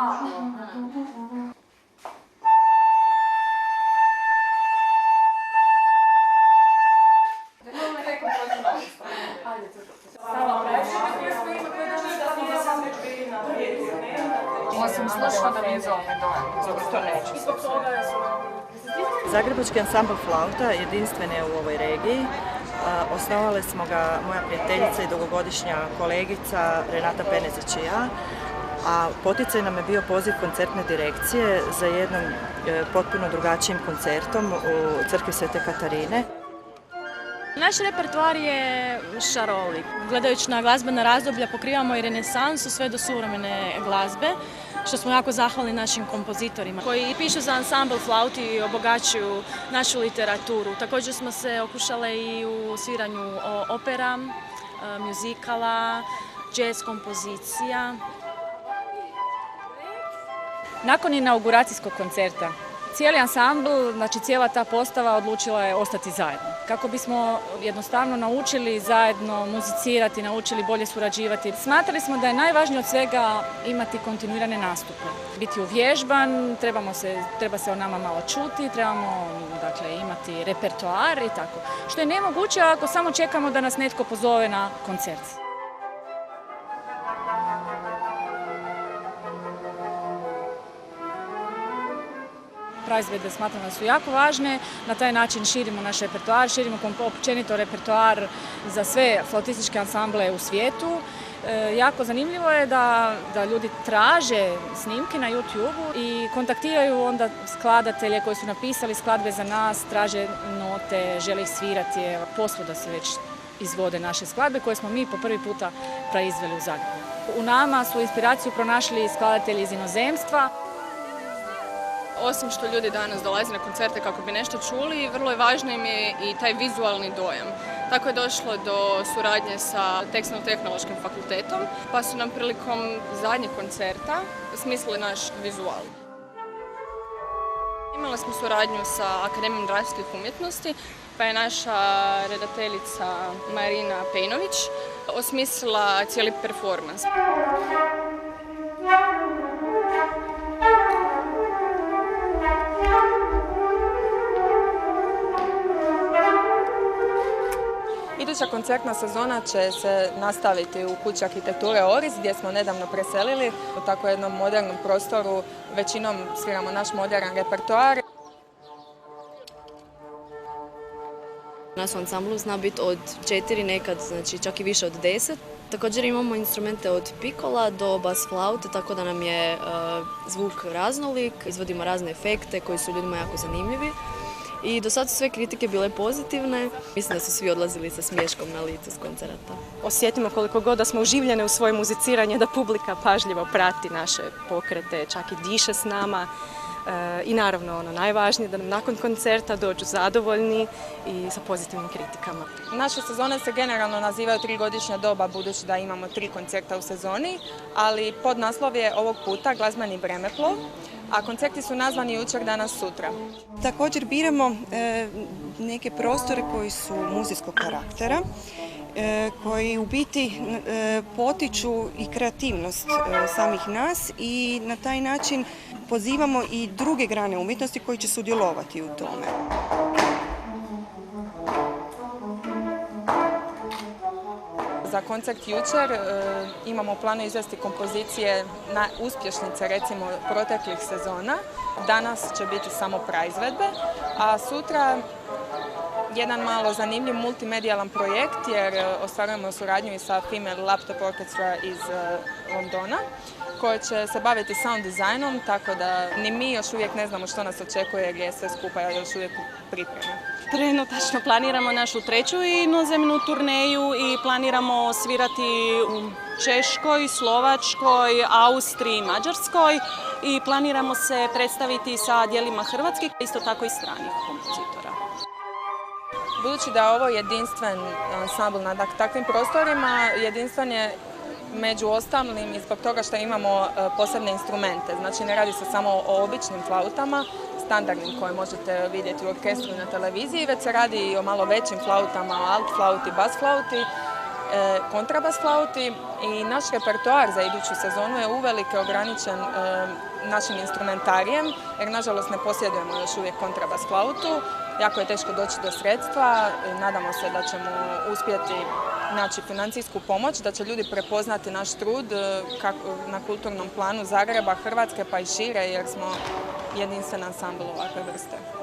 Osim slušao da vizualni dojam, to neću. Zagrebački ansambl flauta jedinstven je u ovoj regiji. Osnovali smo ga moja prijateljica i dugogodišnja kolegica Renata Penezić i ja, a poticaj nam je bio poziv koncertne direkcije za jednom potpuno drugačijim koncertom u crkvi Svete Katarine. Naš repertoar je šarolik. Gledajući na glazbena razdoblja pokrivamo i renesansu sve do suvremene glazbe, što smo jako zahvalni našim kompozitorima koji pišu za ansambl flauti i obogaćuju našu literaturu. Također smo se okušale i u sviranju opera, muzikala, jazz kompozicija. Nakon inauguracijskog koncerta cijeli ansambl, znači cijela ta postava odlučila je ostati zajedno. Kako bismo jednostavno naučili zajedno muzicirati, naučili bolje surađivati. Smatrali smo da je najvažnije od svega imati kontinuirane nastupe. Biti uvježban, treba se o nama malo čuti, trebamo imati repertoar i tako. Što je nemoguće ako samo čekamo da nas netko pozove na koncert. Praizvedbe smatramo da su jako važne, na taj način širimo naš repertoar, širimo općenito repertoar za sve flautističke ansamble u svijetu. Jako zanimljivo je da ljudi traže snimke na YouTube-u i kontaktiraju onda skladatelje koji su napisali skladbe za nas, traže note, žele ih svirati. Posvuda se već izvode naše skladbe koje smo mi po prvi puta proizveli u Zagrebu. U nama su inspiraciju pronašli skladatelji iz inozemstva. Osim što ljudi danas dolaze na koncerte kako bi nešto čuli, vrlo je važno im je i taj vizualni dojam. Tako je došlo do suradnje sa Tekstilno-tehnološkim fakultetom, pa su nam prilikom zadnjeg koncerta smislili naš vizual. Imali smo suradnju sa Akademijom dramskih umjetnosti, pa je naša redateljica Marina Pejnović osmislila cijeli performans. Iduća koncertna sezona će se nastaviti u Kući arhitekture Oris, gdje smo nedavno preselili u tako jednom modernom prostoru. Većinom sviramo naš modern repertoar. Naš ansamblu zna biti od 4, nekad znači čak i više od 10. Također imamo instrumente od pikola do bas flaute, tako da nam je zvuk raznolik, izvodimo razne efekte koji su ljudima jako zanimljivi. I do sad su sve kritike bile pozitivne. Mislim da su svi odlazili sa smiješkom na licu s koncerata. Osjetimo koliko god da smo uživljene u svoje muziciranje, da publika pažljivo prati naše pokrete, čak i diše s nama. I naravno najvažnije da nam nakon koncerta dođu zadovoljni i sa pozitivnim kritikama. Naše sezone se generalno nazivaju 3-godišnja doba, budući da imamo 3 koncerta u sezoni, ali podnaslov je ovog puta Glazbeni vremeplov, a koncerti su nazvani jučer, danas, sutra. Također biramo neke prostore koji su muzejskog karaktera, koji u biti potiču i kreativnost samih nas i na taj način pozivamo i druge grane umjetnosti koji će sudjelovati u tome. Za koncert jučer imamo u planu izvesti kompozicije na uspješnice recimo proteklih sezona. Danas će biti samo praizvedbe, a sutra jedan malo zanimljiv multimedijalan projekt jer ostvarujemo suradnju i sa Female Laptop Orchestra iz Londona koji će se baviti sound dizajnom, tako da ni mi još uvijek ne znamo što nas očekuje jer je sve skupa još uvijek u pripremi. Trenutačno planiramo našu 3. inozemnu turneju i planiramo svirati u Češkoj, Slovačkoj, Austriji, Mađarskoj i planiramo se predstaviti sa djelima hrvatskih, isto tako i stranih kompozitora. Budući da je ovo jedinstven ansambl na takvim prostorima, jedinstven je među ostalim i zbog toga što imamo posebne instrumente. Znači ne radi se samo o običnim flautama, standardnim koje možete vidjeti u orkestru i na televiziji, već se radi i o malo većim flautama, o alt flauti, bas flauti. kontrabas flauti i naš repertoar za iduću sezonu je uvelike ograničen našim instrumentarijem, jer nažalost ne posjedujemo još uvijek kontrabas flautu. Jako je teško doći do sredstva, nadamo se da ćemo uspjeti naći financijsku pomoć, da će ljudi prepoznati naš trud na kulturnom planu Zagreba, Hrvatske pa i šire, jer smo jedinstven ansambl ovakve vrste.